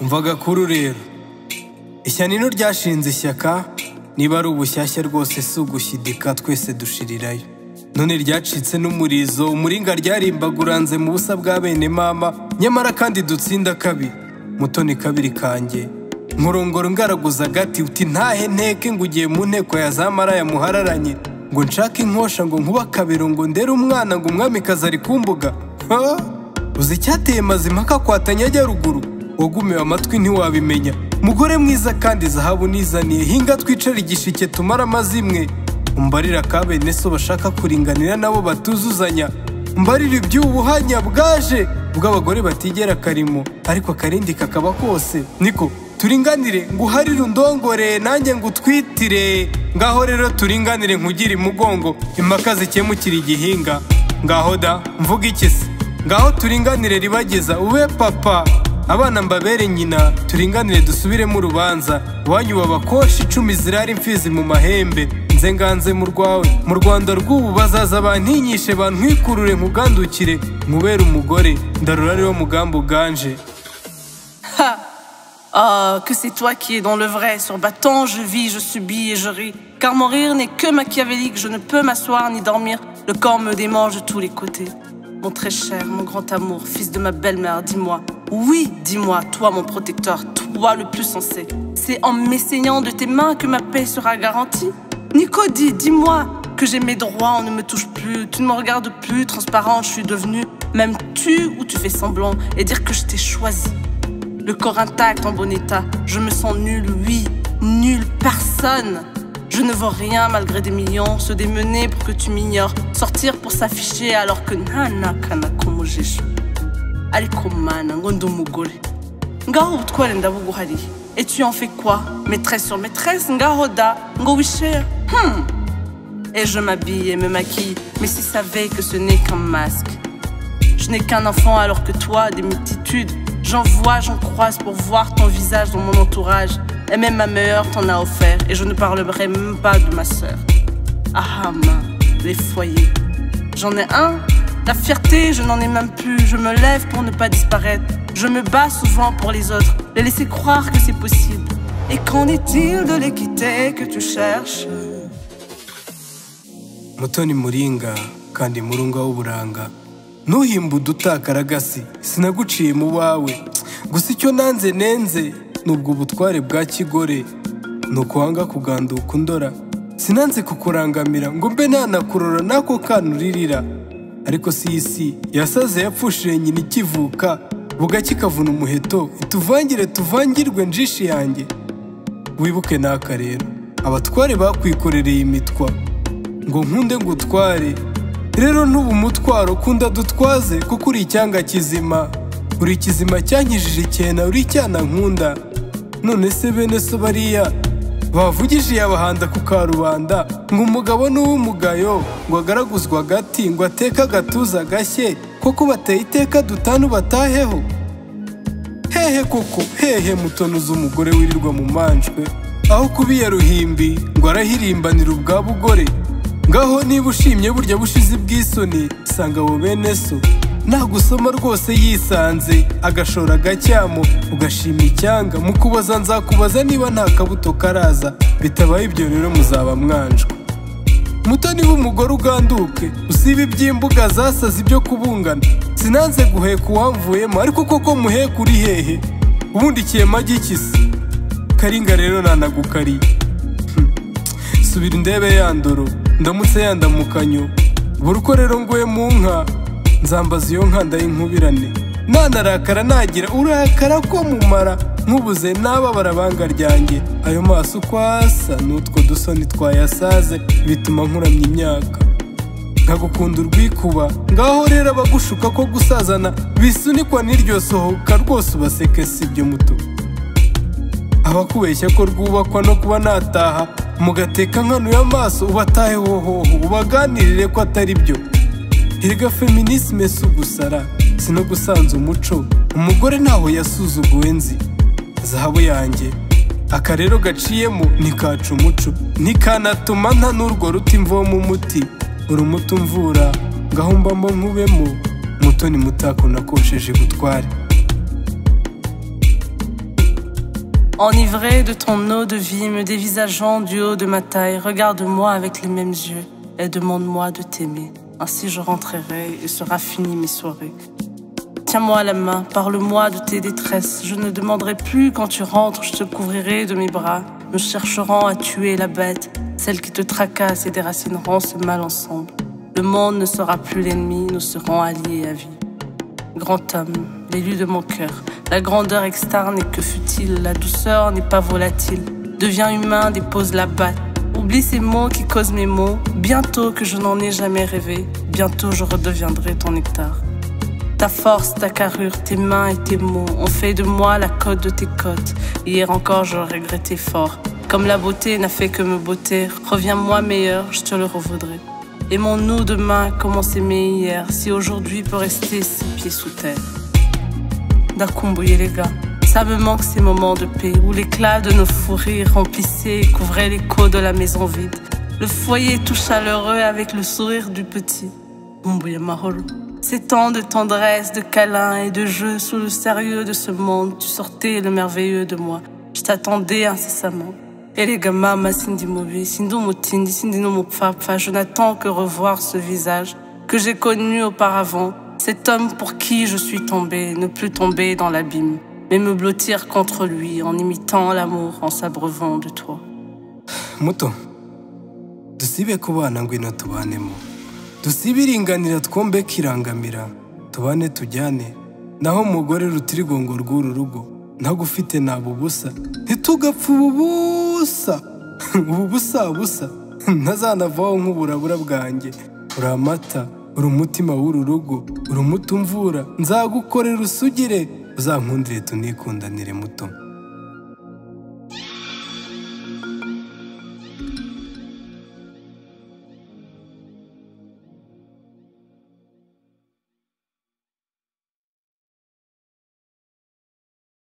umvaga kuri rero ishyano ryashinze ishyaka niba ari ubushyashya rwose si ugushyidika twese dushirirayo none ryacitse n'umurizo umuringa ryarimbaguranze mu busa bwa bene mama nyamara kandi dutsinda kabiri Mutoni kabiri kanjye nkurongoro ngaraguza agati uti ntahe nteke ngo ugiye mu nteko ya zamara yamuhararanye ngo nshake inkosha ngo nkuba kabiro ngo ndere umwana ngo umwamikazi ari kumbuga uzi icyateye mazimaka kwatanya ajya ruguru wagumiwe amatwi ntiwabimenya mugore mwiza kandi zahabu nizaniye hinga twicara igishike tumara amazimwe umbarira kabene so bashaka kuringanira nabo batuzuzanya umbarira iby'ubuhanya bwaje bw'abagore batigera karimo ariko akarindi kakaba kose niko turinganire nguharire undongore nanjye ngutwitire ngaho rero turinganire nkugire imugongo impaka zikemukira igihinga ngaho da mvuga ikisi ngaho turinganire ribageza ube papa abana mbabere nyina turinganire dusubiremo urubanza wanyuba abakoshi 10 zirari imfizi mu mahembe nze nganze mu rwawe mu Rwanda rw'ubu bazaza bantinyishe bantwikurure nkugandukire nkubera umugore ndarura rero mugambo uganje. Ah, que c'est toi qui es dans le vrai. Sur bâton, je vis, je subis et je ris. Car mon rire n'est que machiavélique. Je ne peux m'asseoir ni dormir. Le corps me démange de tous les côtés. Mon très cher, mon grand amour, fils de ma belle-mère, dis-moi. Oui, dis-moi, toi mon protecteur, toi le plus sensé. C'est en m'essayant de tes mains que ma paix sera garantie. Nico, dis-moi que j'ai mes droits, on ne me touche plus. Tu ne me regardes plus, transparent, je suis devenue. Même tu ou tu fais semblant et dire que je t'ai choisi. Le corps intact, en bon état, je me sens nulle, oui, nulle, personne. Je ne vaux rien malgré des millions, se démener pour que tu m'ignores, sortir pour s'afficher alors que nana kana komujesho. Allez komana ngondo mugore. Ngaho utware ndabuguhari. Et tu en fais quoi? Maîtresse sur maîtresse, ngahoda, ngo wisher. Et je m'habille et me maquille, mais si savais que ce n'est qu'un masque. Je n'ai qu'un enfant alors que toi, des multitudes. J'en vois, j'en croise pour voir ton visage dans mon entourage. Et même ma meilleure t'en a offert. Et je ne parlerai même pas de ma sœur. Ah les foyers. J'en ai un. La fierté, je n'en ai même plus. Je me lève pour ne pas disparaître. Je me bats souvent pour les autres. Les laisser croire que c'est possible. Et qu'en est-il de l'équité que tu cherches? Mutoni muringa kandi murunga w'uburanga nuhimba udutakaragasi sinaguciye mu wawe gusa icyo nanze nenze nubwo ubutware bwa kigore nuko wanga kuganduka undora sinanze kukurangamira ngo mbe nanakurora nako kanuririra ariko si isi yasaze yapfushije nyina ikivuka buga kikavuna umuheto ituvangire tuvangirwe njishi yanjye wibuke naka rero abatware bakwikorereye imitwa ngo nkunde ngutware rero n'ubu mutwaro kunda dutwaze kuko uri icyanga kizima uri kizima cyankijije cyena uri cyana nkunda none se bene so bariya bavugije yabahanda ku karubanda ngo umugabo n'uw'umugayo ngo agaraguzwa agati ngo ateka agatuza gashye koko bateye iteka dutanu bataheho hehe koko hehe mutonuza umugore wirirwa mu manjwe aho kubiya ruhimbi ngo arahirimbanira ubwa bugore ngaho niba ushimye burya bushize bw'isoni sanga abo bene so nagusoma rwose yisanze agashora agacyamo ugashima icyanga mu kubaza nzakubaza niba nta kabuto karaza bitabaye ibyo rero muzaba mwanjwe Mutoni w'umugore uganduke usiba iby'imbuga zasaze ibyo kubungana sinanze guheka uwamvuyemo ariko koko muheka uri hehe ubundi kiyema gikisi karinga rero nanagukariye subira indebe yandoro ndamutse yandamukanyo buri uko rero nguye mu nka nzambaza iyo nka ndayinkubirane nanarakara nagira urakara ko mumara nkubuze n'aba barabanga ryanjye ayo maso uko asa n'utwo dusoni twayasaze bituma nkuramya imyaka nkagukunda urwikuba ngaho rero abagushuka ko gusazana bisunikwa n'iryo sohoka rwose ubaseke si ibyo muto abakubeshya ko rwubakwa no kuba nataha mugateka nkanuye amaso ubatahe hoho ubaganirire ko atari byo hirga feminisme si ugusara sino gusanza umuco umugore ntaho yasuzuguwe nzi zahabu yanjye aka rero gaciyemo nikaca umuco nikanatuma nta n'urwo ruti mvoma umuti uri umuti umvura ngaho mbamo nkubemo Mutoni mutako nakosheje gutware Enivré de ton eau de vie, me dévisageant du haut de ma taille, regarde-moi avec les mêmes yeux et demande-moi de t'aimer. Ainsi je rentrerai et sera fini mes soirées. Tiens-moi la main, parle-moi de tes détresses. Je ne demanderai plus quand tu rentres, je te couvrirai de mes bras. Nous chercherons à tuer la bête, celle qui te tracasse et déracineront ce mal ensemble. Le monde ne sera plus l'ennemi, nous serons alliés à vie. Grand homme, l'élu de mon cœur, la grandeur externe est que futile, la douceur n'est pas volatile. Deviens humain, dépose la batte. Oublie ces mots qui causent mes maux. Bientôt que je n'en ai jamais rêvé, bientôt je redeviendrai ton nectar. Ta force, ta carrure, tes mains et tes mots ont fait de moi la côte de tes côtes. Hier encore je regrettais fort. Comme la beauté n'a fait que me botter, reviens-moi meilleur, je te le revaudrai. Aimons-nous demain comme on s'aimait hier, si aujourd'hui peut rester 6 pieds sous terre. D'akumbouye les gars, ça me manque ces moments de paix où l'éclat de nos fous rires remplissait et couvrait l'écho de la maison vide. Le foyer tout chaleureux avec le sourire du petit. Kumbuye mahoro. Ces temps de tendresse, de câlins et de jeux sous le sérieux de ce monde, tu sortais le merveilleux de moi. Je t'attendais incessamment. Et les gamins, ma sindi mobi, sindu mutindi, sindi no mupfapfa, je n'attends que revoir ce visage que j'ai connu auparavant. Cet homme pour qui je suis tombée, ne plus tomber dans l'abîme, mais me blottir contre lui en imitant l'amour, en s'abreuvant de toi. Muto, dusibe kubana ngwino tubanemo. Dusibiringanira twombe kirangamira. Tubane tujyane. Naho umugore rutirigongo rw'uru rugo. Ntagufite nabo busa. Ntitugapfa ububusa. Ububusa. Ntazanavaho nk'uburabura bwanjye. Uri amata, uri umutima w'uru rugo, uri umutumvura. Nzagukorera usugire. Uzankundire tunikundanire muto.